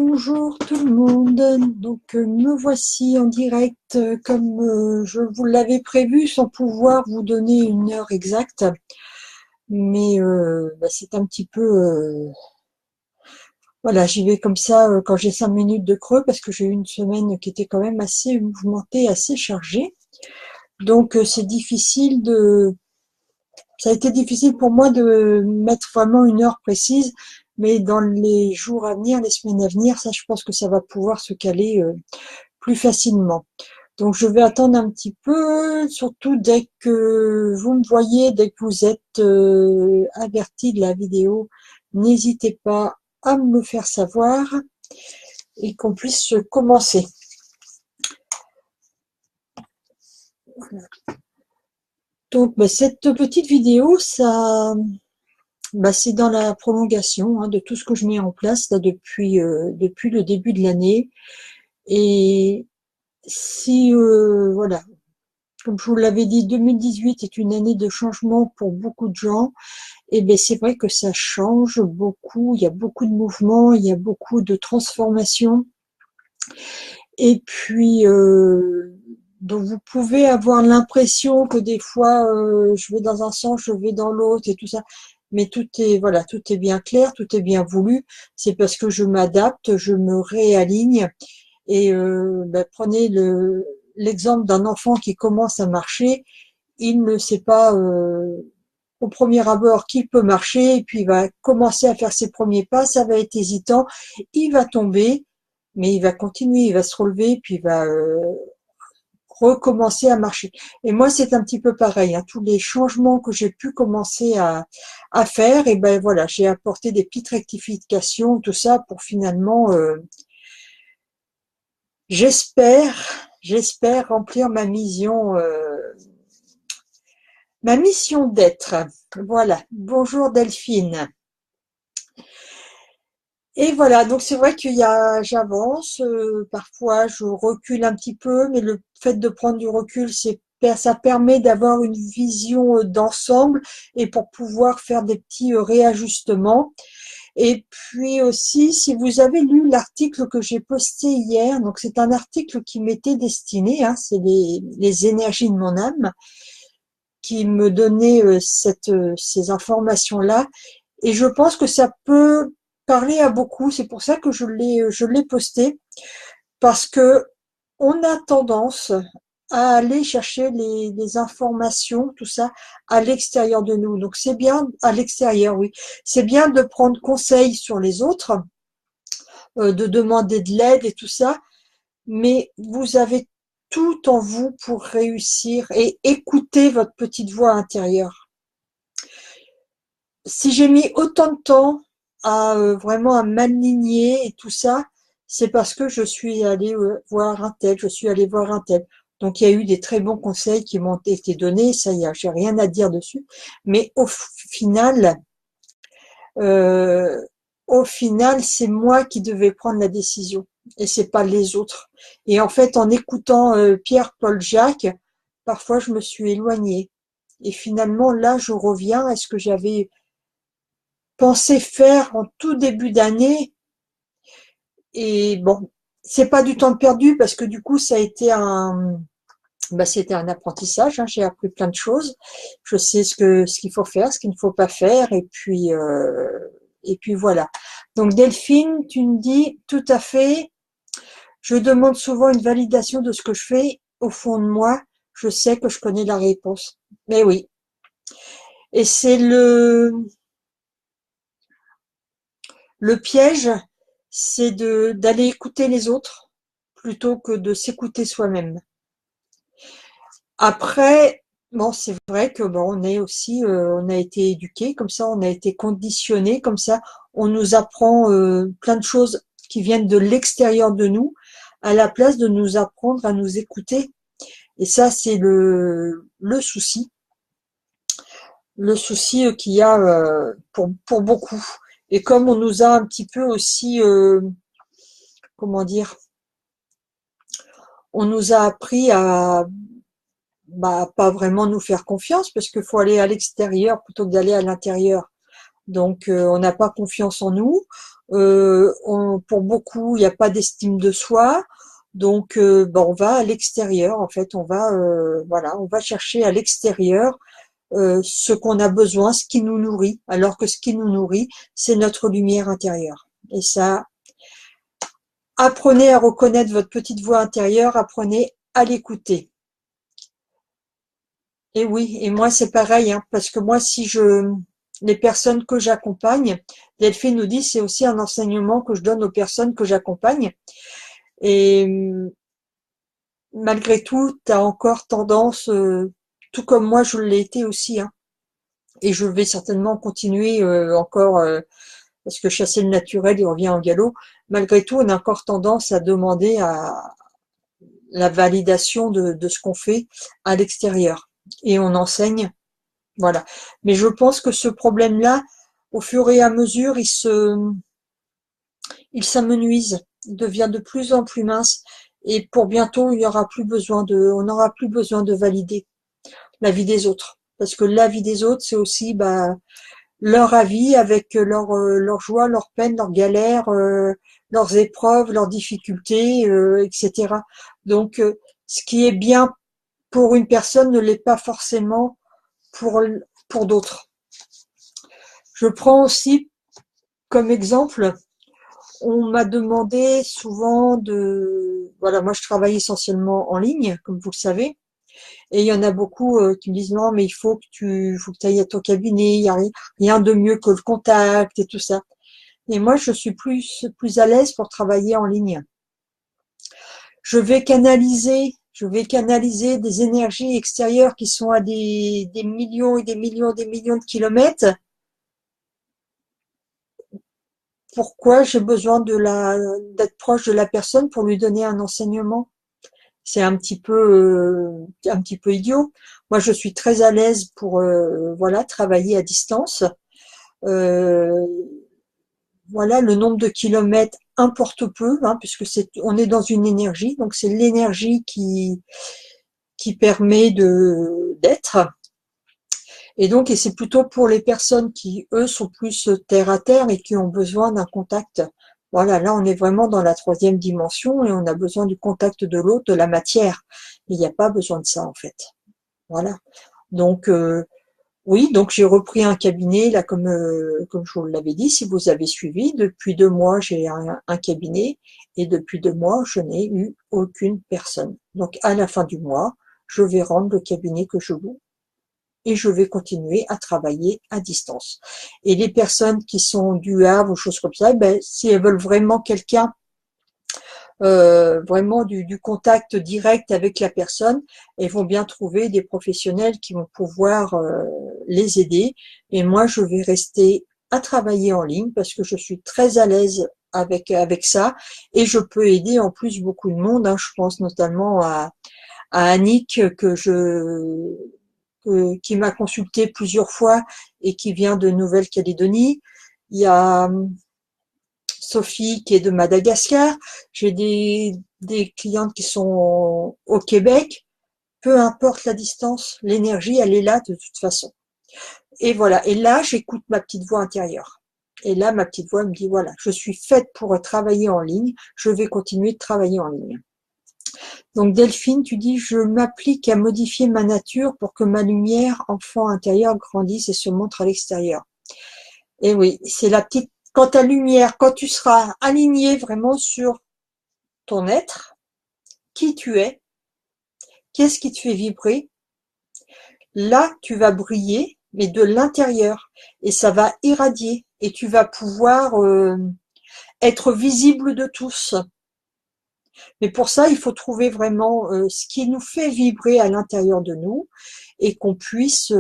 Bonjour tout le monde, donc me voici en direct comme je vous l'avais prévu sans pouvoir vous donner une heure exacte, mais c'est un petit peu, voilà, j'y vais comme ça quand j'ai 5 minutes de creux parce que j'ai eu une semaine qui était quand même assez mouvementée, assez chargée, donc ça a été difficile pour moi de mettre vraiment une heure précise, mais dans les jours à venir, les semaines à venir, ça je pense que ça va pouvoir se caler plus facilement. Donc je vais attendre un petit peu, surtout dès que vous me voyez, dès que vous êtes averti de la vidéo, n'hésitez pas à me le faire savoir et qu'on puisse commencer. Donc cette petite vidéo, c'est dans la prolongation de tout ce que je mets en place là, depuis le début de l'année. Et si voilà, comme je vous l'avais dit, 2018 est une année de changement pour beaucoup de gens. Et bien c'est vrai que ça change beaucoup, il y a beaucoup de mouvements, il y a beaucoup de transformations. Et puis donc vous pouvez avoir l'impression que des fois je vais dans un sens, je vais dans l'autre et tout ça. Mais tout est bien clair, tout est bien voulu. C'est parce que je m'adapte, je me réaligne. Et prenez l'exemple d'un enfant qui commence à marcher, il ne sait pas au premier abord qu'il peut marcher, et puis il va commencer à faire ses premiers pas, ça va être hésitant, il va tomber, mais il va continuer, il va se relever, puis il va recommencer à marcher. Et moi, c'est un petit peu pareil, tous les changements que j'ai pu commencer à faire, et ben voilà, j'ai apporté des petites rectifications, tout ça, pour finalement, j'espère remplir ma mission d'être. Voilà. Bonjour Delphine. Et voilà, donc c'est vrai j'avance, parfois je recule un petit peu, mais le fait de prendre du recul, ça permet d'avoir une vision d'ensemble et pour pouvoir faire des petits réajustements. Et puis aussi, si vous avez lu l'article que j'ai posté hier, donc c'est un article qui m'était destiné, c'est les énergies de mon âme, qui me donnait ces informations-là. Et je pense que ça peut parler à beaucoup. C'est pour ça que je l'ai posté, parce que on a tendance à aller chercher les informations, tout ça, à l'extérieur de nous. Donc c'est bien, à l'extérieur, oui. C'est bien de prendre conseil sur les autres, de demander de l'aide et tout ça, mais vous avez tout en vous pour réussir et écouter votre petite voix intérieure. Si j'ai mis autant de temps à vraiment à m'aligner et tout ça, c'est parce que je suis allée voir un tel, je suis allée voir un tel. Donc il y a eu des très bons conseils qui m'ont été donnés, ça y est, j'ai rien à dire dessus. Mais final, euh, au final, c'est moi qui devais prendre la décision et c'est pas les autres. Et en fait, en écoutant Pierre, Paul, Jacques, parfois je me suis éloignée. Et finalement, là, je reviens à ce que j'avais pensé faire en tout début d'année. Et bon, c'est pas du temps perdu parce que du coup, ça a été c'était un apprentissage. J'ai appris plein de choses. Je sais ce qu'il faut faire, ce qu'il ne faut pas faire. Et puis voilà. Donc Delphine, tu me dis tout à fait. Je demande souvent une validation de ce que je fais. Au fond de moi, je sais que je connais la réponse. Mais oui. Et c'est le piège, c'est d'aller écouter les autres plutôt que de s'écouter soi-même. Après, bon, c'est vrai que on est aussi, on a été éduqué comme ça, on a été conditionné comme ça, on nous apprend plein de choses qui viennent de l'extérieur de nous, à la place de nous apprendre à nous écouter. Et ça, c'est le souci qu'il y a pour beaucoup. Et comme on nous a un petit peu aussi, comment dire, on nous a appris à pas vraiment nous faire confiance parce qu'il faut aller à l'extérieur plutôt que d'aller à l'intérieur. Donc, on n'a pas confiance en nous. Pour beaucoup, il n'y a pas d'estime de soi. Donc, on va à l'extérieur. En fait, voilà, on va chercher à l'extérieur ce qu'on a besoin, ce qui nous nourrit. Alors que ce qui nous nourrit, c'est notre lumière intérieure. Et ça, apprenez à reconnaître votre petite voix intérieure. Apprenez à l'écouter. Et oui, et moi c'est pareil, hein, parce que moi les personnes que j'accompagne, Delphine nous dit c'est aussi un enseignement que je donne aux personnes que j'accompagne. Et malgré tout, tu as encore tendance, tout comme moi je l'ai été aussi, hein, et je vais certainement continuer encore, parce que chasser le naturel, il revient en galop. Malgré tout, on a encore tendance à demander à la validation de ce qu'on fait à l'extérieur. Et on enseigne. Voilà. Mais je pense que ce problème-là, au fur et à mesure, il s'amenuise, il devient de plus en plus mince. Et pour bientôt, on n'aura plus besoin de valider la vie des autres. Parce que la vie des autres, c'est aussi, leur avis avec leur joie, leur peine, leurs galères, leurs épreuves, leurs difficultés, etc. Donc, ce qui est bien pour une personne ne l'est pas forcément pour, pour d'autres. Je prends aussi comme exemple, on m'a demandé souvent voilà, moi je travaille essentiellement en ligne, comme vous le savez, et il y en a beaucoup qui me disent non, mais faut que tu ailles à ton cabinet, il n'y a rien de mieux que le contact et tout ça. Et moi, je suis plus à l'aise pour travailler en ligne. Je vais canaliser des énergies extérieures qui sont à des millions et des millions de kilomètres. Pourquoi j'ai besoin d'être proche de la personne pour lui donner un enseignement? C'est un petit peu idiot. Moi, je suis très à l'aise pour, voilà, travailler à distance. Euh, voilà, le nombre de kilomètres importe peu, hein, puisque on est dans une énergie, donc c'est l'énergie qui permet d'être. Et c'est plutôt pour les personnes qui, eux, sont plus terre à terre et qui ont besoin d'un contact. Voilà, là, on est vraiment dans la troisième dimension et on a besoin du contact de l'autre, de la matière. Il n'y a pas besoin de ça, en fait. Voilà. Donc, oui, donc j'ai repris un cabinet, là, comme je vous l'avais dit, si vous avez suivi. Depuis 2 mois, j'ai un cabinet et depuis 2 mois, je n'ai eu aucune personne. Donc, à la fin du mois, je vais rendre le cabinet que je loue et je vais continuer à travailler à distance. Et les personnes qui sont du Havre ou choses comme ça, si elles veulent vraiment quelqu'un, vraiment du contact direct avec la personne, elles vont bien trouver des professionnels qui vont pouvoir les aider. Et moi, je vais rester à travailler en ligne parce que je suis très à l'aise avec ça et je peux aider en plus beaucoup de monde, hein. Je pense notamment à Annick qui m'a consulté plusieurs fois et qui vient de Nouvelle-Calédonie. Il y a Sophie qui est de Madagascar. J'ai des clientes qui sont au Québec. Peu importe la distance, l'énergie, elle est là de toute façon. Et voilà. Et là, j'écoute ma petite voix intérieure. Et là, ma petite voix me dit, voilà, je suis faite pour travailler en ligne. Je vais continuer de travailler en ligne. Donc Delphine, tu dis, je m'applique à modifier ma nature pour que ma lumière, enfant intérieur, grandisse et se montre à l'extérieur. Et oui, c'est quand ta lumière, quand tu seras aligné vraiment sur ton être, qui tu es, qu'est-ce qui te fait vibrer, là, tu vas briller, mais de l'intérieur, et ça va irradier, et tu vas pouvoir être visible de tous. Mais pour ça, il faut trouver vraiment ce qui nous fait vibrer à l'intérieur de nous et qu'on puisse,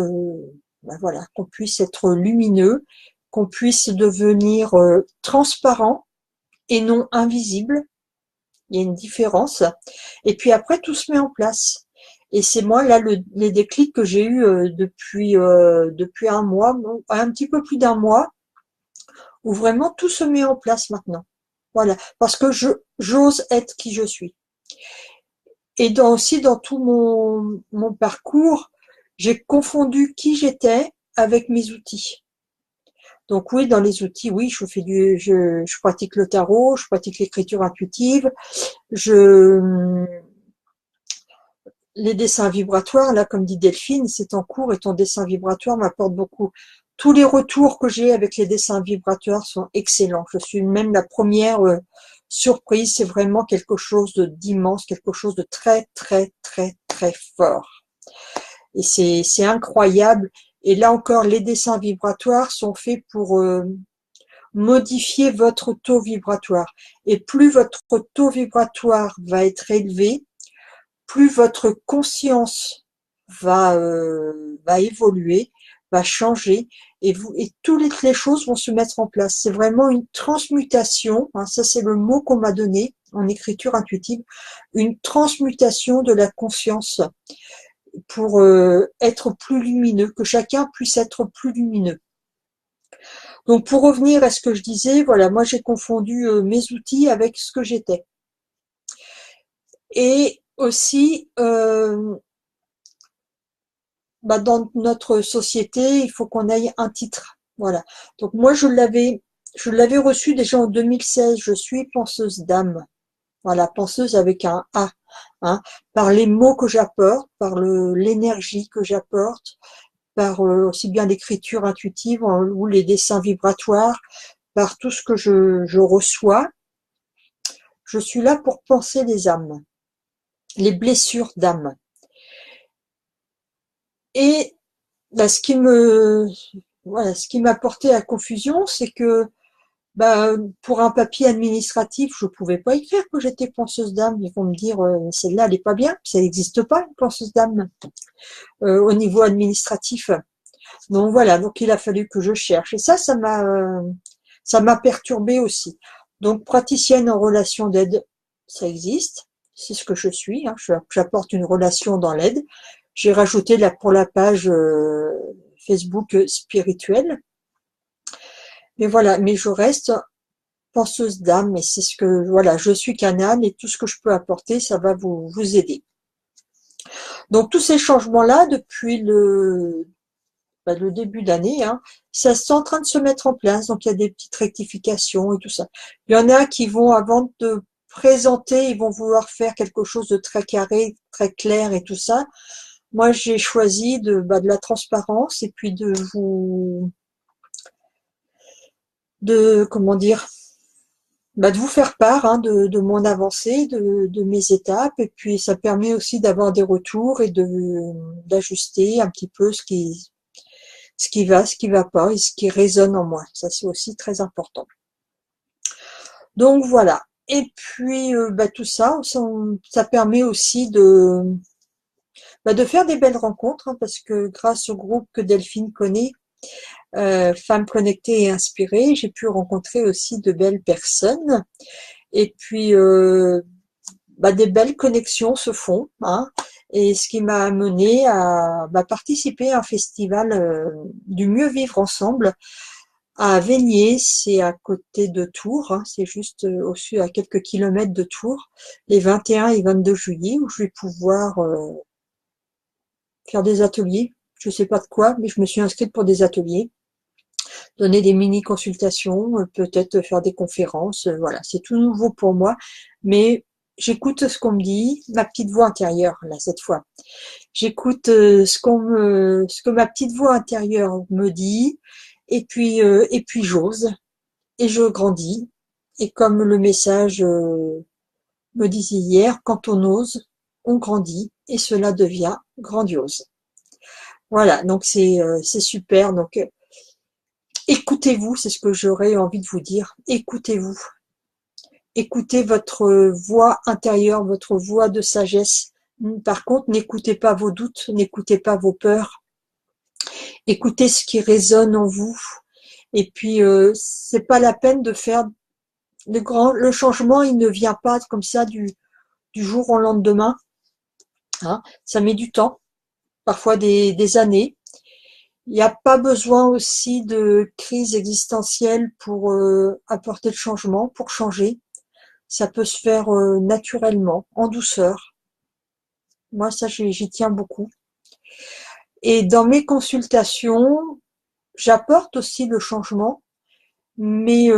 voilà, qu'on puisse être lumineux, qu'on puisse devenir transparent et non invisible. Il y a une différence. Et puis après, tout se met en place. Et c'est moi là les déclics que j'ai eu depuis un mois, un petit peu plus d'un mois, où vraiment tout se met en place maintenant. Voilà, parce que j'ose être qui je suis. Et aussi dans tout mon parcours, j'ai confondu qui j'étais avec mes outils. Donc oui, dans les outils, oui, je pratique le tarot, je pratique l'écriture intuitive, je, les dessins vibratoires, là, comme dit Delphine, c'est en cours et ton dessin vibratoire m'apporte beaucoup. Tous les retours que j'ai avec les dessins vibratoires sont excellents. Je suis même la première surprise. C'est vraiment quelque chose d'immense, quelque chose de très, très, très, très fort. Et c'est incroyable. Et là encore, les dessins vibratoires sont faits pour modifier votre taux vibratoire. Et plus votre taux vibratoire va être élevé, plus votre conscience va évoluer, va changer, et toutes les choses vont se mettre en place. C'est vraiment une transmutation, hein, ça c'est le mot qu'on m'a donné en écriture intuitive, une transmutation de la conscience pour être plus lumineux, que chacun puisse être plus lumineux. Donc pour revenir à ce que je disais, voilà, moi j'ai confondu mes outils avec ce que j'étais. Et aussi, dans notre société, il faut qu'on ait un titre. Voilà. Donc moi, je l'avais reçu déjà en 2016. Je suis penseuse d'âme. Voilà, penseuse avec un A. Hein, par les mots que j'apporte, par l'énergie que j'apporte, par aussi bien l'écriture intuitive ou les dessins vibratoires, par tout ce que je reçois. Je suis là pour penser les âmes, les blessures d'âme. Et là, ce qui m'a porté à confusion, c'est que pour un papier administratif, je pouvais pas écrire que j'étais penseuse d'âme. Ils vont me dire, celle-là, elle est pas bien, ça n'existe pas, une penseuse d'âme, au niveau administratif. Donc voilà, donc il a fallu que je cherche. Et ça m'a perturbée aussi. Donc praticienne en relation d'aide, ça existe, c'est ce que je suis. Hein, j'apporte une relation dans l'aide. J'ai rajouté pour la page Facebook spirituelle. Mais voilà, mais je reste penseuse d'âme, et c'est ce que, voilà, je suis canal et tout ce que je peux apporter, ça va vous aider. Donc tous ces changements-là, depuis le début d'année, hein, ça c'est en train de se mettre en place, donc il y a des petites rectifications et tout ça. Il y en a qui vont, avant de présenter, ils vont vouloir faire quelque chose de très carré, très clair et tout ça. Moi, j'ai choisi de la transparence et puis comment dire, de vous faire part, hein, de mon avancée, de mes étapes, et puis ça permet aussi d'avoir des retours et d'ajuster un petit peu ce qui va, ce qui va pas et ce qui résonne en moi. Ça, c'est aussi très important. Donc voilà. Et puis tout ça, ça permet aussi de faire des belles rencontres, hein, parce que grâce au groupe que Delphine connaît, Femmes connectées et inspirées, j'ai pu rencontrer aussi de belles personnes. Et puis des belles connexions se font, hein, et ce qui m'a amené à participer à un festival du mieux vivre ensemble à Vénier, c'est à côté de Tours, hein, c'est juste au sud, à quelques kilomètres de Tours, les 21 et 22 juillet, où je vais pouvoir faire des ateliers. Je sais pas de quoi, mais je me suis inscrite pour des ateliers, donner des mini consultations, peut-être faire des conférences, voilà, c'est tout nouveau pour moi, mais j'écoute ce qu'on me dit, ma petite voix intérieure, là, cette fois. J'écoute ce que ma petite voix intérieure me dit, et puis j'ose, et je grandis. Et comme le message me disait hier, quand on ose, on grandit, et cela devient grandiose. Voilà, donc c'est super. Donc écoutez-vous, c'est ce que j'aurais envie de vous dire. Écoutez-vous. Écoutez votre voix intérieure, votre voix de sagesse. Par contre, n'écoutez pas vos doutes, n'écoutez pas vos peurs. Écoutez ce qui résonne en vous. Et puis, c'est pas la peine de faire le changement, il ne vient pas comme ça du jour au lendemain. Hein. Ça met du temps, parfois des années. Il n'y a pas besoin aussi de crise existentielle pour apporter le changement, pour changer. Ça peut se faire naturellement, en douceur. Moi, ça, j'y tiens beaucoup. Et dans mes consultations, j'apporte aussi le changement, mais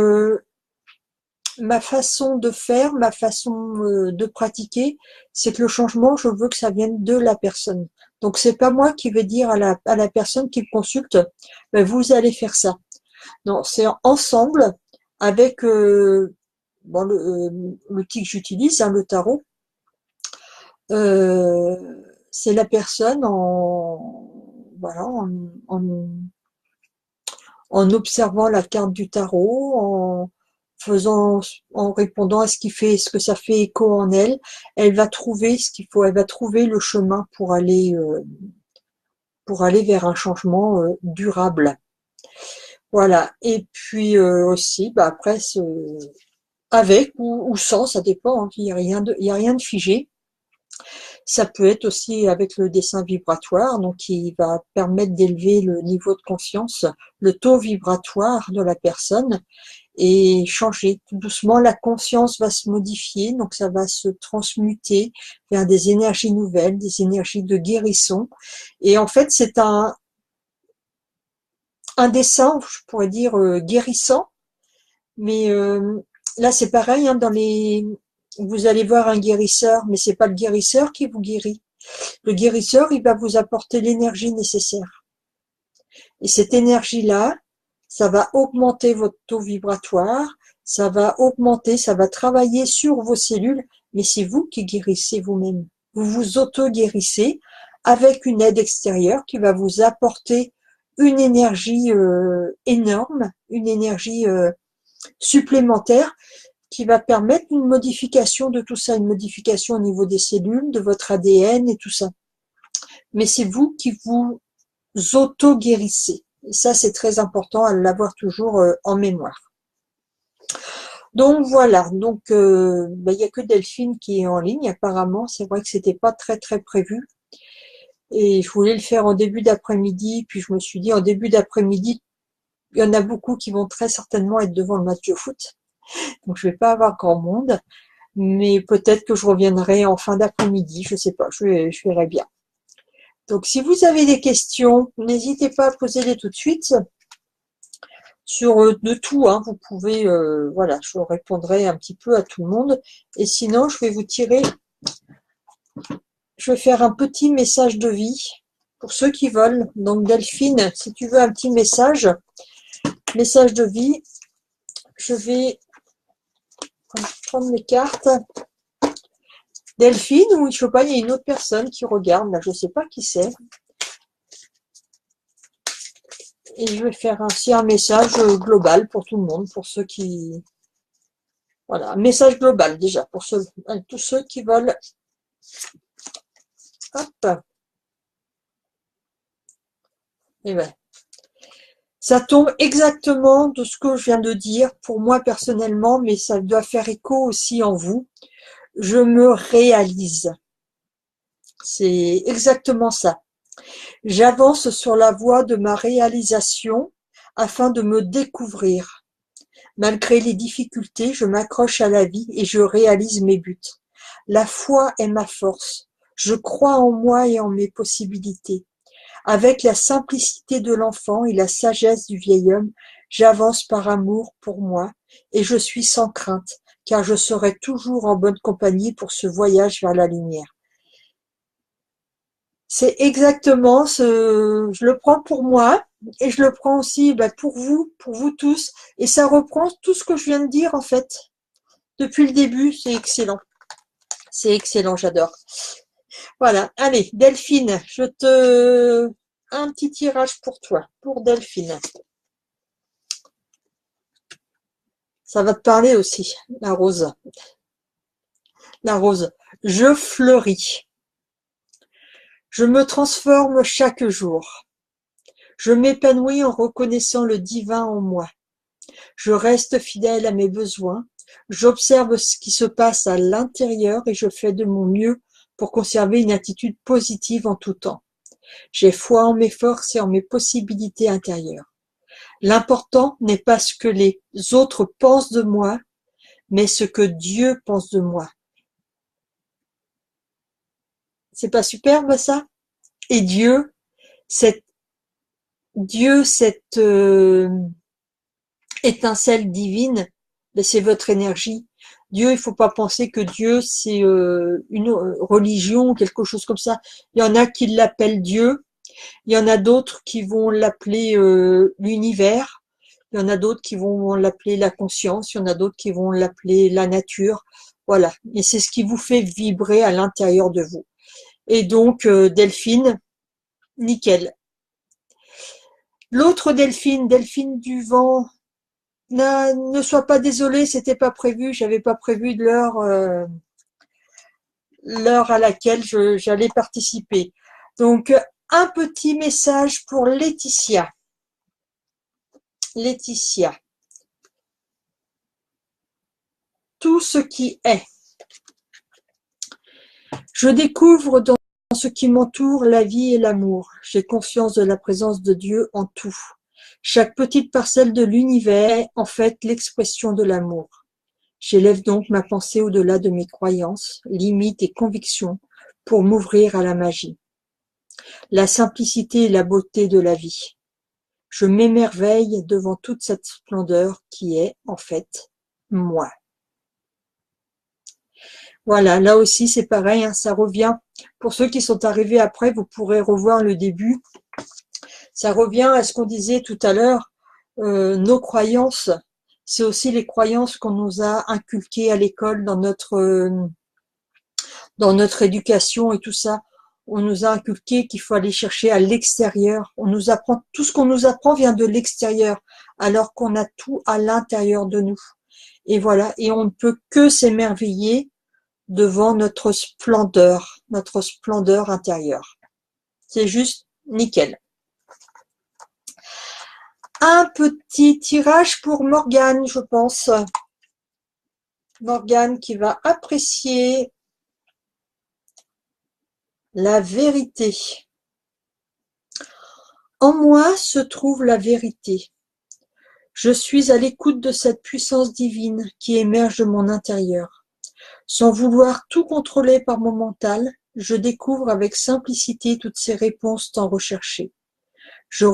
ma façon de faire, ma façon de pratiquer, c'est que le changement, je veux que ça vienne de la personne. Donc c'est pas moi qui vais dire à la personne qui me consulte, ben, vous allez faire ça. Non, c'est ensemble avec bon, l'outil que j'utilise, hein, le tarot. Euh, c'est la personne en voilà en observant la carte du tarot, en faisant, en répondant à ce qui fait, ce que ça fait écho en elle, elle va trouver ce qu'il faut, elle va trouver le chemin pour aller vers un changement durable. Voilà. Et puis aussi, bah après, avec ou sans, ça dépend. Hein, il y a rien de figé. Ça peut être aussi avec le dessin vibratoire, donc qui va permettre d'élever le niveau de conscience, le taux vibratoire de la personne et changer. Tout doucement, la conscience va se modifier, donc ça va se transmuter vers des énergies nouvelles, des énergies de guérison. Et en fait, c'est un dessin, je pourrais dire guérissant, mais là c'est pareil, hein, vous allez voir un guérisseur, mais c'est pas le guérisseur qui vous guérit. Le guérisseur, il va vous apporter l'énergie nécessaire. Et cette énergie-là, ça va augmenter votre taux vibratoire, ça va augmenter, ça va travailler sur vos cellules, mais c'est vous qui guérissez vous-même. Vous vous auto-guérissez avec une aide extérieure qui va vous apporter une énergie énorme, une énergie supplémentaire qui va permettre une modification de tout ça, une modification au niveau des cellules, de votre ADN et tout ça. Mais c'est vous qui vous auto-guérissez. Et ça, c'est très important à l'avoir toujours en mémoire. Donc voilà, donc il y a que Delphine qui est en ligne apparemment. C'est vrai que c'était pas très prévu. Et je voulais le faire en début d'après-midi, puis je me suis dit en début d'après-midi, il y en a beaucoup qui vont très certainement être devant le match de foot. Donc je vais pas avoir grand monde, mais peut-être que je reviendrai en fin d'après-midi, je sais pas, je verrai bien. Donc si vous avez des questions, n'hésitez pas à poser-les tout de suite. Sur de tout, hein, vous pouvez, voilà, je répondrai un petit peu à tout le monde. Et sinon, je vais faire un petit message de vie pour ceux qui veulent. Donc Delphine, si tu veux un petit message de vie, je vais prendre mes cartes. Delphine, ou je sais pas, il y a une autre personne qui regarde, là, je sais pas qui c'est. Et je vais faire ainsi un message global pour tout le monde, pour ceux qui... Voilà, un message global déjà, pour tous ceux qui veulent... Hop. Et ben, ça tombe exactement de ce que je viens de dire pour moi personnellement, mais ça doit faire écho aussi en vous. Je me réalise. C'est exactement ça. J'avance sur la voie de ma réalisation afin de me découvrir. Malgré les difficultés, je m'accroche à la vie et je réalise mes buts. La foi est ma force. Je crois en moi et en mes possibilités. Avec la simplicité de l'enfant et la sagesse du vieil homme, j'avance par amour pour moi et je suis sans crainte, car je serai toujours en bonne compagnie pour ce voyage vers la lumière. C'est exactement je le prends pour moi et je le prends aussi pour vous tous, et ça reprend tout ce que je viens de dire en fait. Depuis le début, c'est excellent. C'est excellent, j'adore. Voilà, allez, Delphine, un petit tirage pour toi, pour Delphine. Ça va te parler aussi, la rose. La rose. Je fleuris. Je me transforme chaque jour. Je m'épanouis en reconnaissant le divin en moi. Je reste fidèle à mes besoins. J'observe ce qui se passe à l'intérieur et je fais de mon mieux pour conserver une attitude positive en tout temps. J'ai foi en mes forces et en mes possibilités intérieures. L'important n'est pas ce que les autres pensent de moi, mais ce que Dieu pense de moi. C'est pas superbe ça? Et Dieu, c'est Dieu, cette étincelle divine, ben, c'est votre énergie. Dieu, il faut pas penser que Dieu, c'est une religion, quelque chose comme ça. Il y en a qui l'appellent Dieu, il y en a d'autres qui vont l'appeler l'univers, il y en a d'autres qui vont l'appeler la conscience, il y en a d'autres qui vont l'appeler la nature. Voilà, et c'est ce qui vous fait vibrer à l'intérieur de vous. Et donc, Delphine, nickel. L'autre Delphine, Delphine du vent, ne sois pas désolée, c'était pas prévu, j'avais pas prévu de l'heure à laquelle j'allais participer. Donc, un petit message pour Laetitia. Laetitia. Tout ce qui est. Je découvre dans ce qui m'entoure la vie et l'amour. J'ai conscience de la présence de Dieu en tout. Chaque petite parcelle de l'univers est en fait l'expression de l'amour. J'élève donc ma pensée au-delà de mes croyances, limites et convictions pour m'ouvrir à la magie, la simplicité et la beauté de la vie. Je m'émerveille devant toute cette splendeur qui est, en fait, moi. Voilà, là aussi c'est pareil, hein, ça revient. Pour ceux qui sont arrivés après, vous pourrez revoir le début. Ça revient à ce qu'on disait tout à l'heure, nos croyances, c'est aussi les croyances qu'on nous a inculquées à l'école dans notre éducation et tout ça. On nous a inculqué qu'il faut aller chercher à l'extérieur. On nous apprend, tout ce qu'on nous apprend vient de l'extérieur, alors qu'on a tout à l'intérieur de nous. Et voilà, et on ne peut que s'émerveiller devant notre splendeur intérieure. C'est juste nickel. Un petit tirage pour Morgane, je pense. Morgane qui va apprécier la vérité. En moi se trouve la vérité. Je suis à l'écoute de cette puissance divine qui émerge de mon intérieur. Sans vouloir tout contrôler par mon mental, je découvre avec simplicité toutes ces réponses tant recherchées. Je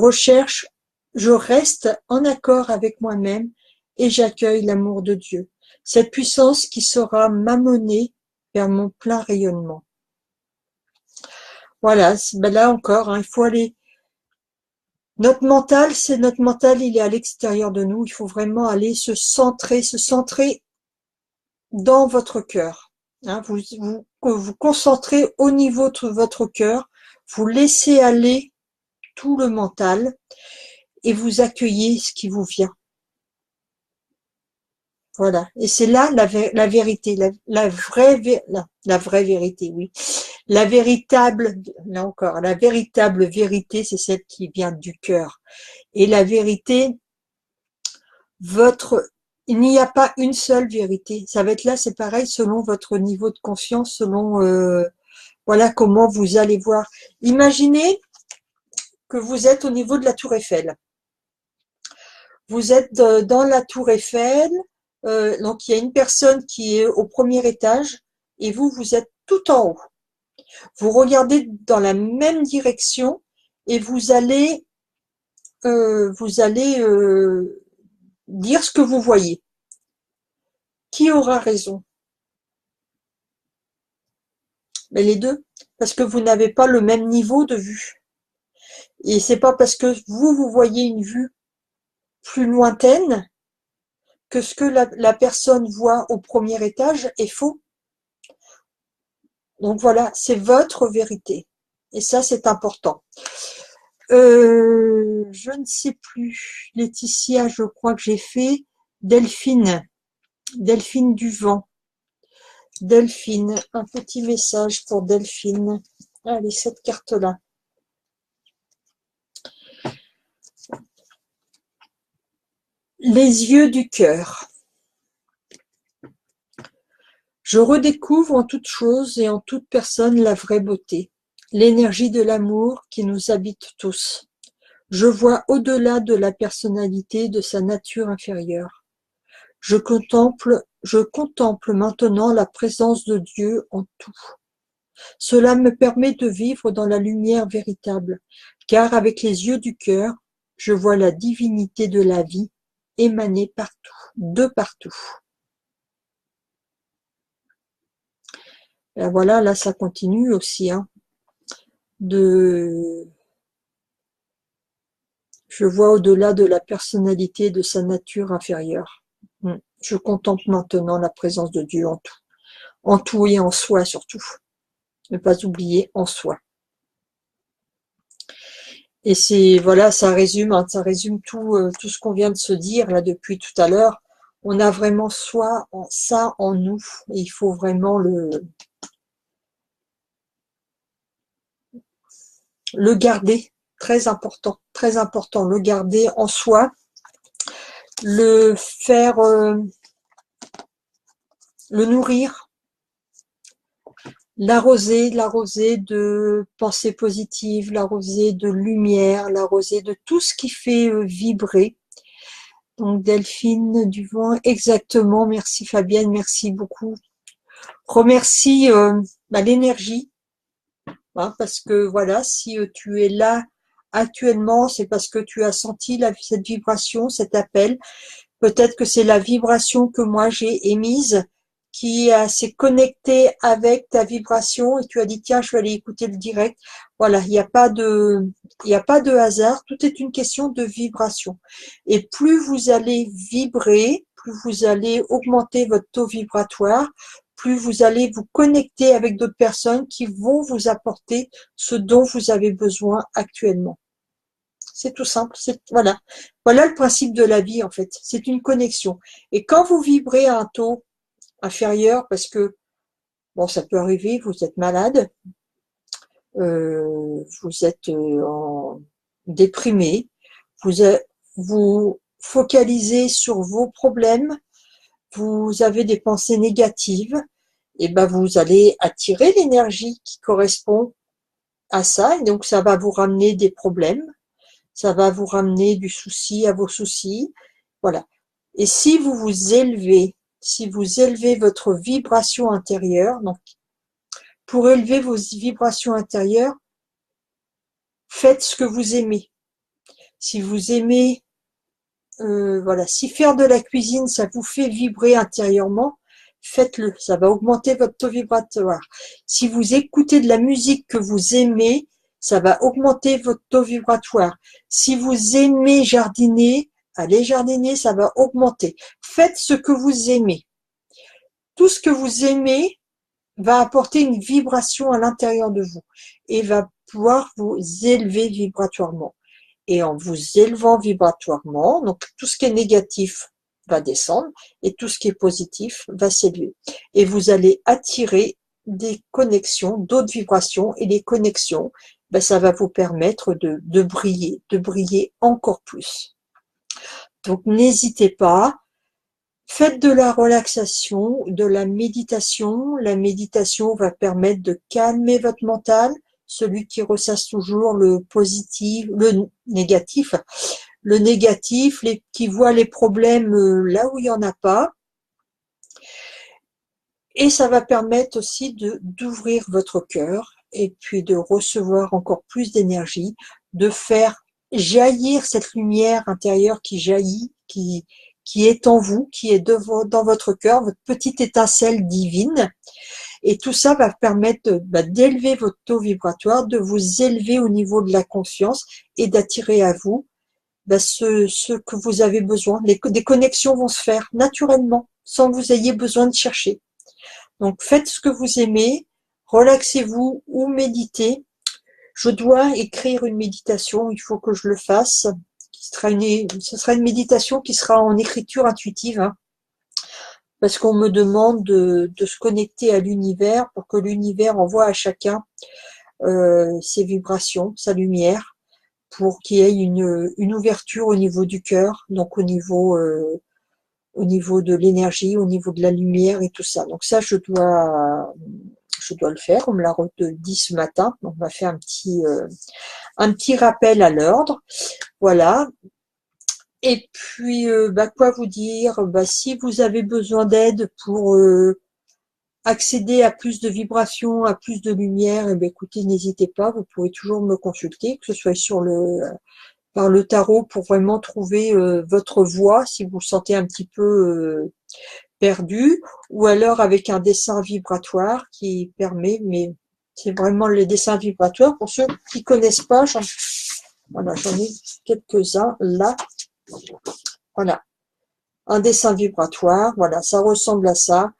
reste en accord avec moi-même et j'accueille l'amour de Dieu, cette puissance qui saura m'amener vers mon plein rayonnement. Voilà, ben là encore, hein, il faut aller. Notre mental, il est à l'extérieur de nous. Il faut vraiment aller se centrer dans votre cœur. Hein, vous concentrez au niveau de votre cœur, vous laissez aller tout le mental et vous accueillez ce qui vous vient. Voilà. Et c'est là la vérité, la vraie vérité, oui. La véritable, là encore, la véritable vérité, c'est celle qui vient du cœur. Et la vérité, il n'y a pas une seule vérité. Ça va être là, c'est pareil, selon votre niveau de conscience, selon, voilà, comment vous allez voir. Imaginez que vous êtes au niveau de la Tour Eiffel. Vous êtes dans la Tour Eiffel, donc il y a une personne qui est au premier étage et vous êtes tout en haut. Vous regardez dans la même direction et vous allez dire ce que vous voyez. Qui aura raison? Mais les deux, parce que vous n'avez pas le même niveau de vue. Et c'est pas parce que vous voyez une vue plus lointaine que ce que la personne voit au premier étage est faux. Donc voilà, c'est votre vérité. Et ça, c'est important. Je ne sais plus. Laetitia, je crois que j'ai fait. Delphine. Delphine du vent. Delphine. Un petit message pour Delphine. Allez, cette carte-là. Les yeux du cœur. Je redécouvre en toute chose et en toute personne la vraie beauté, l'énergie de l'amour qui nous habite tous. Je vois au-delà de la personnalité de sa nature inférieure. Je contemple maintenant la présence de Dieu en tout. Cela me permet de vivre dans la lumière véritable, car avec les yeux du cœur, Je vois la divinité de la vie émaner partout, de partout. Et voilà, là ça continue aussi, hein, je vois au-delà de la personnalité de sa nature inférieure. Je contemple maintenant la présence de Dieu en tout et en soi surtout. Ne pas oublier en soi. Et c'est voilà, ça résume tout ce qu'on vient de se dire là depuis tout à l'heure. On a vraiment ça en nous, et il faut vraiment le garder. Très important, le garder en soi, le faire, le nourrir, l'arroser de pensées positives, l'arroser de lumière, l'arroser de tout ce qui fait vibrer. Donc Delphine Duvant, exactement, merci Fabienne, merci beaucoup. Remercie l'énergie, hein, parce que voilà, si tu es là actuellement, c'est parce que tu as senti cette vibration, cet appel. Peut-être que c'est la vibration que moi j'ai émise qui s'est connectée avec ta vibration et tu as dit tiens, je vais aller écouter le direct. Voilà, il n'y a pas de hasard, tout est une question de vibration. Et plus vous allez vibrer, plus vous allez augmenter votre taux vibratoire, plus vous allez vous connecter avec d'autres personnes qui vont vous apporter ce dont vous avez besoin actuellement. C'est tout simple, voilà. Voilà le principe de la vie en fait, c'est une connexion. Et quand vous vibrez à un taux inférieur, parce que, bon, ça peut arriver, vous êtes malade, vous êtes déprimé, vous focalisez sur vos problèmes, vous avez des pensées négatives, et ben vous allez attirer l'énergie qui correspond à ça, et donc ça va vous ramener des problèmes. Ça va vous ramener du souci à vos soucis. Voilà. Et si vous élevez votre vibration intérieure, donc pour élever vos vibrations intérieures, faites ce que vous aimez. Si vous aimez, voilà, si faire de la cuisine, ça vous fait vibrer intérieurement, faites-le. Ça va augmenter votre taux vibratoire. Si vous écoutez de la musique que vous aimez, ça va augmenter votre taux vibratoire. Si vous aimez jardiner, allez jardiner, ça va augmenter. Faites ce que vous aimez. Tout ce que vous aimez va apporter une vibration à l'intérieur de vous et va pouvoir vous élever vibratoirement. Et en vous élevant vibratoirement, donc tout ce qui est négatif va descendre et tout ce qui est positif va s'élever. Et vous allez attirer des connexions, d'autres vibrations, et les connexions, ça va vous permettre de briller encore plus. Donc n'hésitez pas, faites de la relaxation, de la méditation. La méditation va permettre de calmer votre mental, celui qui ressasse toujours le positif, le négatif, qui voit les problèmes là où il n'y en a pas. Et ça va permettre aussi d'ouvrir votre cœur et puis de recevoir encore plus d'énergie, de faire jaillir cette lumière intérieure qui jaillit, qui est en vous, qui est dans votre cœur, votre petite étincelle divine. Et tout ça va permettre d'élever votre taux vibratoire, de vous élever au niveau de la conscience et d'attirer à vous ce que vous avez besoin. Des connexions vont se faire naturellement, sans que vous ayez besoin de chercher. Donc faites ce que vous aimez, relaxez-vous ou méditez. Je dois écrire une méditation, il faut que je le fasse. Ce sera une méditation qui sera en écriture intuitive, hein, parce qu'on me demande de se connecter à l'univers pour que l'univers envoie à chacun ses vibrations, sa lumière, pour qu'il y ait une ouverture au niveau du cœur, donc au niveau de l'énergie, au niveau de la lumière et tout ça. Donc ça, je dois le faire. On me l'a dit ce matin. Donc on va faire un petit rappel à l'ordre. Voilà. Et puis, quoi vous dire, si vous avez besoin d'aide pour accéder à plus de vibrations, à plus de lumière, écoutez, n'hésitez pas, vous pouvez toujours me consulter, que ce soit sur par le tarot pour vraiment trouver votre voie si vous vous sentez un petit peu perdu, ou alors avec un dessin vibratoire qui permet, mais c'est vraiment les dessins vibratoires. Pour ceux qui connaissent pas, voilà, j'en ai quelques-uns là. Voilà, un dessin vibratoire, voilà, ça ressemble à ça.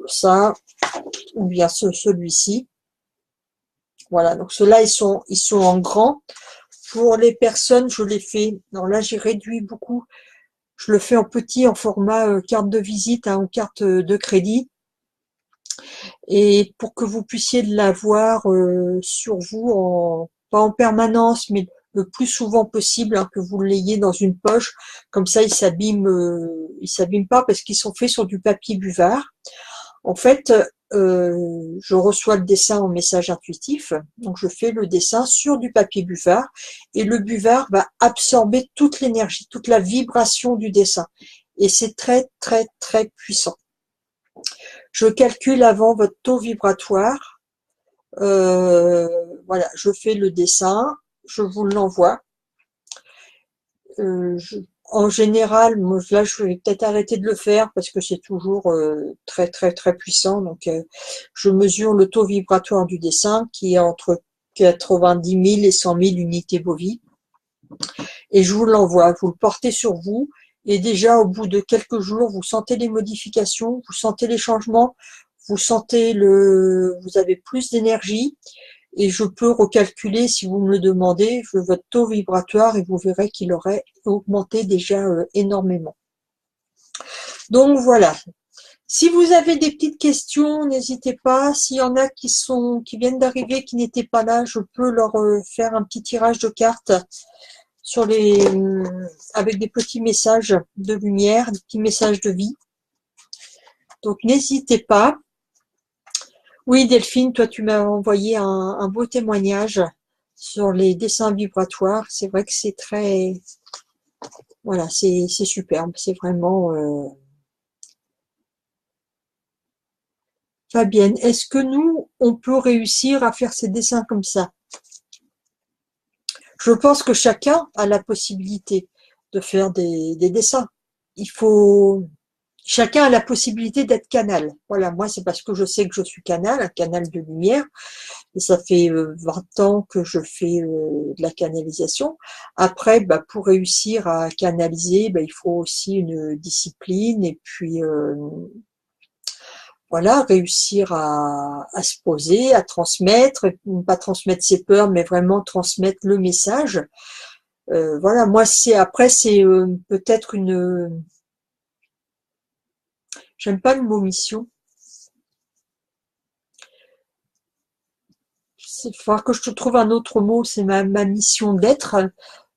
Ça, ou bien celui-ci. Voilà, donc ceux-là, ils sont en grand. Pour les personnes, je les fais, non là j'ai réduit beaucoup, je le fais en petit, en format carte de visite, hein, ou carte de crédit. Et pour que vous puissiez l'avoir sur vous, pas en permanence, mais le plus souvent possible, hein, que vous l'ayez dans une poche, comme ça il s'abîme pas parce qu'ils sont faits sur du papier buvard. En fait, je reçois le dessin en message intuitif, donc je fais le dessin sur du papier buvard, et le buvard va absorber toute l'énergie, toute la vibration du dessin, et c'est très très très puissant. Je calcule avant votre taux vibratoire. Voilà, je fais le dessin, je vous l'envoie. En général, moi, là, je vais peut-être arrêter de le faire parce que c'est toujours très très très puissant. Donc, je mesure le taux vibratoire du dessin qui est entre 90 000 et 100 000 unités bovies, et je vous l'envoie. Vous le portez sur vous, et déjà au bout de quelques jours, vous sentez les modifications, vous sentez les changements, vous avez plus d'énergie. Et je peux recalculer, si vous me le demandez, votre taux vibratoire, et vous verrez qu'il aurait augmenté déjà énormément. Donc voilà. Si vous avez des petites questions, n'hésitez pas. S'il y en a qui viennent d'arriver, qui n'étaient pas là, je peux leur faire un petit tirage de cartes sur avec des petits messages de lumière, des petits messages de vie. Donc n'hésitez pas. Oui, Delphine, toi, tu m'as envoyé un beau témoignage sur les dessins vibratoires. C'est vrai que c'est très, voilà, c'est superbe. C'est vraiment, Fabienne, est-ce que nous, on peut réussir à faire ces dessins comme ça? Je pense que chacun a la possibilité de faire des dessins. Il faut, Chacun a la possibilité d'être canal. Voilà, moi, c'est parce que je sais que je suis canal, un canal de lumière. Et ça fait 20 ans que je fais de la canalisation. Après, pour réussir à canaliser, il faut aussi une discipline, et puis voilà, réussir à se poser, à transmettre, pas transmettre ses peurs, mais vraiment transmettre le message. Voilà, moi c'est peut-être j'aime pas le mot mission. Il faudra que je te trouve un autre mot, c'est ma mission d'être,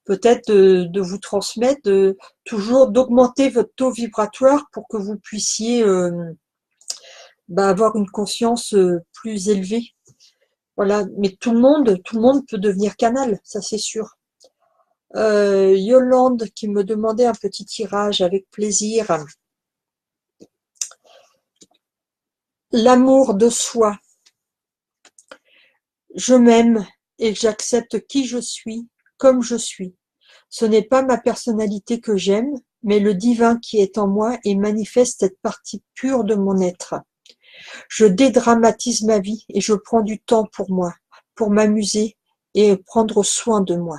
peut-être de vous transmettre, toujours d'augmenter votre taux vibratoire pour que vous puissiez avoir une conscience plus élevée. Voilà, mais tout le monde peut devenir canal, ça c'est sûr. Yolande qui me demandait un petit tirage, avec plaisir. L'amour de soi. Je m'aime et j'accepte qui je suis, comme je suis. Ce n'est pas ma personnalité que j'aime, mais le divin qui est en moi et manifeste cette partie pure de mon être. Je dédramatise ma vie et je prends du temps pour moi, pour m'amuser et prendre soin de moi.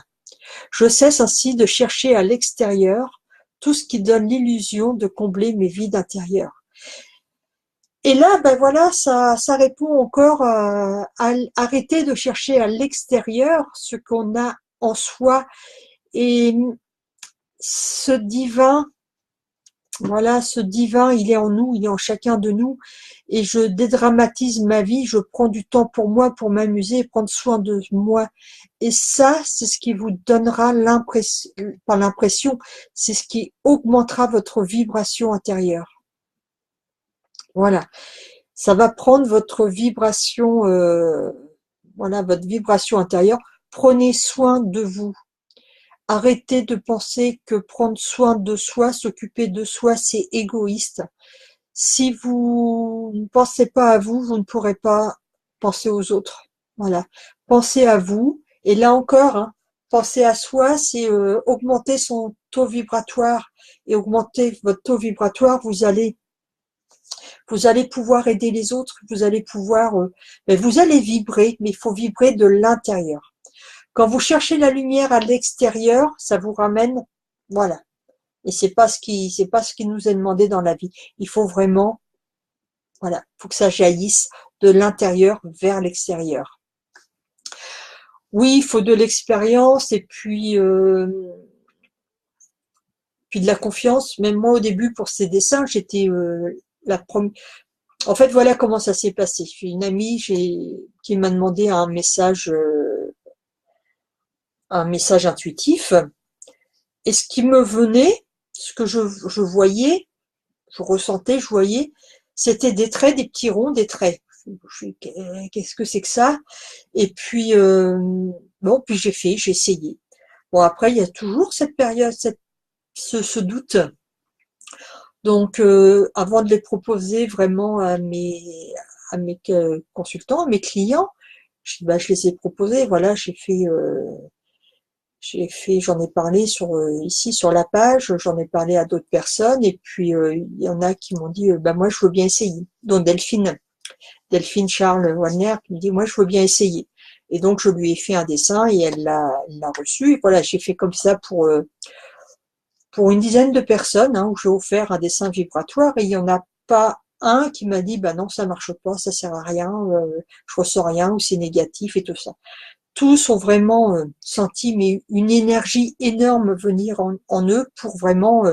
Je cesse ainsi de chercher à l'extérieur tout ce qui donne l'illusion de combler mes vides intérieurs. Et là, voilà, ça répond encore à arrêter de chercher à l'extérieur ce qu'on a en soi. Et ce divin, voilà, ce divin, il est en nous, il est en chacun de nous. Et je dédramatise ma vie, je prends du temps pour moi, pour m'amuser, prendre soin de moi. Et ça, c'est ce qui vous donnera l'impression, pas l'impression, c'est ce qui augmentera votre vibration intérieure. Voilà. Ça va prendre votre vibration, voilà, votre vibration intérieure. Prenez soin de vous. Arrêtez de penser que prendre soin de soi, s'occuper de soi, c'est égoïste. Si vous ne pensez pas à vous, vous ne pourrez pas penser aux autres. Voilà. Pensez à vous. Et là encore, hein, penser à soi, c'est augmenter son taux vibratoire. Et augmenter votre taux vibratoire, vous allez pouvoir aider les autres, vous allez pouvoir, mais vous allez vibrer, mais il faut vibrer de l'intérieur. Quand vous cherchez la lumière à l'extérieur, ça vous ramène, voilà. Et c'est pas ce qui nous est demandé dans la vie. Il faut vraiment, voilà, faut que ça jaillisse de l'intérieur vers l'extérieur. Oui, il faut de l'expérience et puis de la confiance. Même moi, au début, pour ces dessins, j'étais la première. En fait, voilà comment ça s'est passé. J'ai une amie qui m'a demandé un message intuitif. Et ce qui me venait, ce que je voyais, je ressentais, je voyais, c'était des traits, des petits ronds, des traits. Qu'est-ce que c'est que ça? Et puis, bon, puis j'ai essayé. Bon, après, il y a toujours cette période, ce doute. Donc, avant de les proposer vraiment à mes consultants, à mes clients, je les ai proposés. Voilà, j'en ai parlé ici sur la page, j'en ai parlé à d'autres personnes, et puis il y en a qui m'ont dit, bah moi je veux bien essayer. Donc Delphine Charles Wagner qui me dit, moi je veux bien essayer. Et donc je lui ai fait un dessin et elle l'a reçu. Et voilà, j'ai fait comme ça pour une dizaine de personnes, hein, où j'ai offert un dessin vibratoire, et il y en a pas un qui m'a dit, bah non, ça marche pas, ça sert à rien, je ressens rien, ou c'est négatif et tout ça. Tous ont vraiment senti mais une énergie énorme venir en eux pour vraiment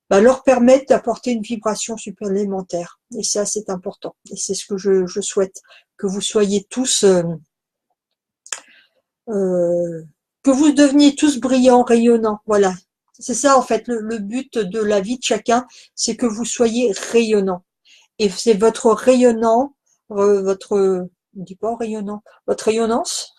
bah, leur permettre d'apporter une vibration supplémentaire. Et ça, c'est important. Et c'est ce que je souhaite, que vous soyez tous, euh, que vous deveniez tous brillants, rayonnants. Voilà. C'est ça, en fait, le but de la vie de chacun, c'est que vous soyez rayonnants. Et c'est votre rayonnant, on dit pas rayonnant, votre rayonnance,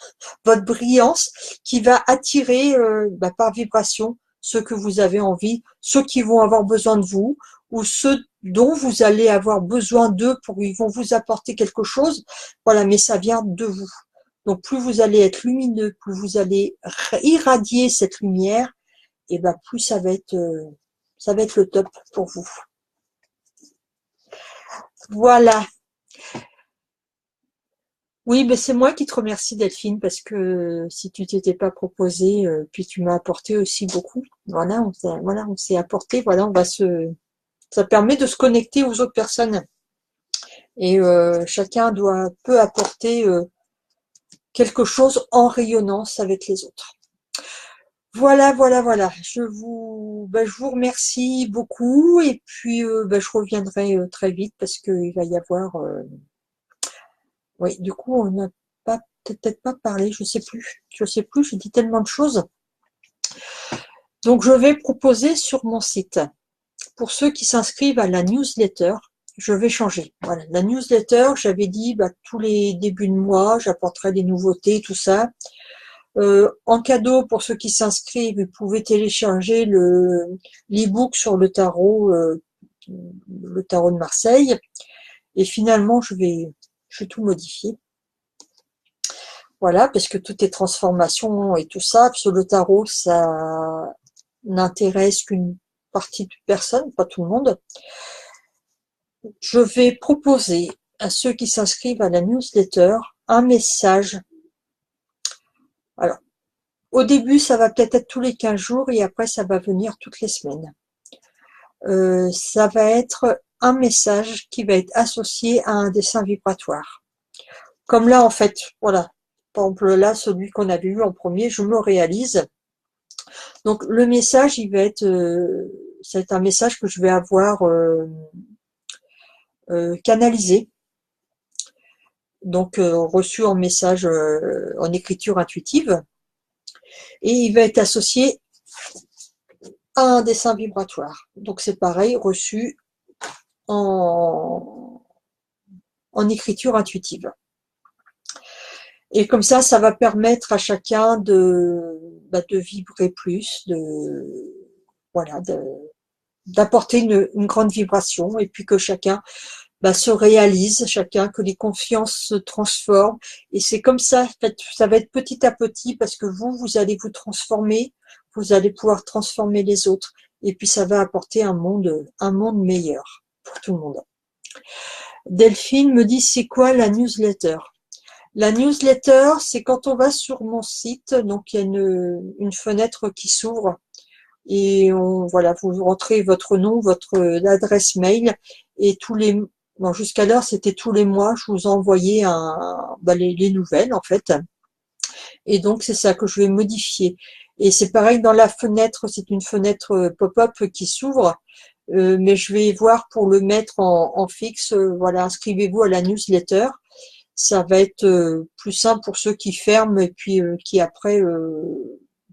votre brillance qui va attirer bah, par vibration ceux que vous avez envie, ceux qui vont avoir besoin de vous, ou ceux dont vous allez avoir besoin d'eux ils vont vous apporter quelque chose. Voilà, mais ça vient de vous. Donc plus vous allez être lumineux, plus vous allez irradier cette lumière, et ben plus ça va être le top pour vous. Voilà. Oui, ben c'est moi qui te remercie Delphine, parce que si tu t'étais pas proposé, puis tu m'as apporté aussi beaucoup. Voilà, on s'est apporté. Voilà, ça permet de se connecter aux autres personnes, et chacun peut apporter quelque chose en rayonnance avec les autres. Voilà, voilà, voilà. Je vous remercie beaucoup, et puis je reviendrai très vite parce qu'il va y avoir. Oui, du coup, on n'a pas peut-être pas parlé, je sais plus. Je sais plus, j'ai dit tellement de choses. Donc, je vais proposer sur mon site, pour ceux qui s'inscrivent à la newsletter, je vais changer. Voilà, la newsletter, j'avais dit, tous les débuts de mois, j'apporterai des nouveautés, tout ça. En cadeau, pour ceux qui s'inscrivent, vous pouvez télécharger l'e-book sur le tarot de Marseille. Et finalement, je vais tout modifier. Voilà, parce que tout est transformation et tout ça. Parce que le tarot, ça n'intéresse qu'une partie de personnes, pas tout le monde. Je vais proposer à ceux qui s'inscrivent à la newsletter un message. Alors, au début, ça va peut-être être tous les 15 jours, et après, ça va venir toutes les semaines. Ça va être un message qui va être associé à un dessin vibratoire. Comme là, en fait, voilà. Par exemple, là, celui qu'on avait eu en premier, je me réalise. Donc, le message, c'est un message que je vais avoir canalisé. Donc, reçu en message, en écriture intuitive. Et il va être associé à un dessin vibratoire. Donc, c'est pareil, reçu en écriture intuitive. Et comme ça va permettre à chacun de vibrer plus, voilà, d'apporter une grande vibration, et puis que chacun se réalisent chacun, que les confiances se transforment. Et c'est comme ça, en fait, ça va être petit à petit parce que vous allez vous transformer, vous allez pouvoir transformer les autres. Et puis ça va apporter un monde meilleur pour tout le monde. Delphine me dit, c'est quoi la newsletter? La newsletter, c'est quand on va sur mon site, donc il y a une fenêtre qui s'ouvre et voilà, vous rentrez votre nom, votre adresse mail et bon, jusqu'à l'heure c'était tous les mois, je vous envoyais les nouvelles en fait. Et donc c'est ça que je vais modifier. Et c'est pareil dans la fenêtre, c'est une fenêtre pop-up qui s'ouvre. Mais je vais voir pour le mettre en fixe. Voilà, inscrivez-vous à la newsletter. Ça va être plus simple pour ceux qui ferment et puis qui après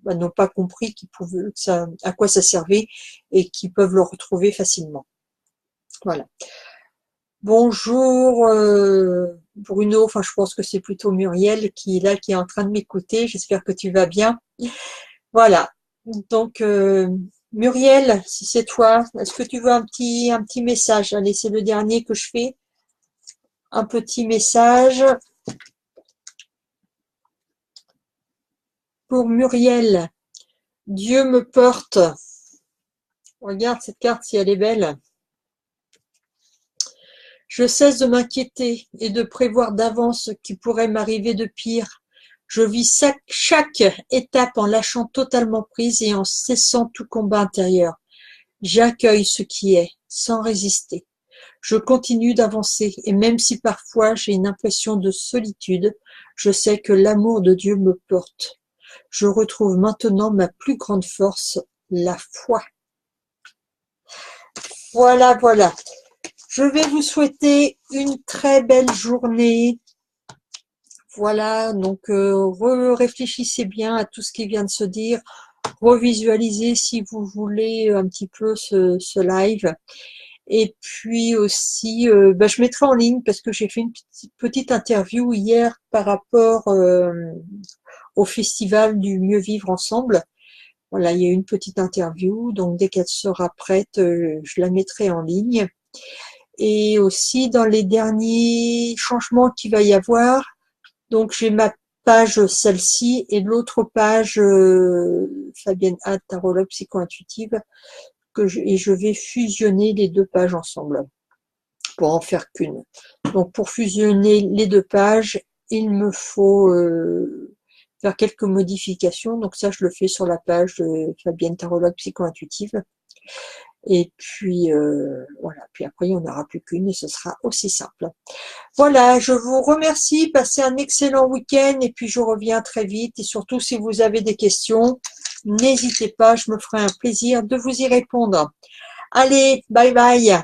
n'ont pas compris à quoi ça servait et qui peuvent le retrouver facilement. Voilà. Bonjour Bruno, enfin je pense que c'est plutôt Muriel qui est là, qui est en train de m'écouter. J'espère que tu vas bien. Voilà. Donc Muriel, si c'est toi, est-ce que tu veux un petit message? Allez, c'est le dernier que je fais. Un petit message pour Muriel. Dieu me porte. Regarde cette carte si elle est belle. Je cesse de m'inquiéter et de prévoir d'avance ce qui pourrait m'arriver de pire. Je vis chaque étape en lâchant totalement prise et en cessant tout combat intérieur. J'accueille ce qui est, sans résister. Je continue d'avancer et même si parfois j'ai une impression de solitude, je sais que l'amour de Dieu me porte. Je retrouve maintenant ma plus grande force, la foi. Voilà, voilà. Je vais vous souhaiter une très belle journée. Voilà, donc réfléchissez bien à tout ce qui vient de se dire. Revisualisez si vous voulez un petit peu ce live. Et puis aussi, je mettrai en ligne parce que j'ai fait une petite interview hier par rapport au festival du Mieux Vivre Ensemble. Voilà, il y a une petite interview, donc dès qu'elle sera prête, je la mettrai en ligne. Et aussi dans les derniers changements qu'il va y avoir, donc j'ai ma page, celle-ci, et l'autre page, Fabienne Hatt, tarologue psycho-intuitive, et je vais fusionner les deux pages ensemble pour en faire qu'une. Donc pour fusionner les deux pages, il me faut faire quelques modifications. Donc ça, je le fais sur la page de Fabienne Tarologue psycho-intuitive. Et puis voilà, puis après il n'y en aura plus qu'une et ce sera aussi simple. Voilà, je vous remercie, passez un excellent week-end et puis je reviens très vite. Et surtout si vous avez des questions, n'hésitez pas, je me ferai un plaisir de vous y répondre. Allez, bye bye.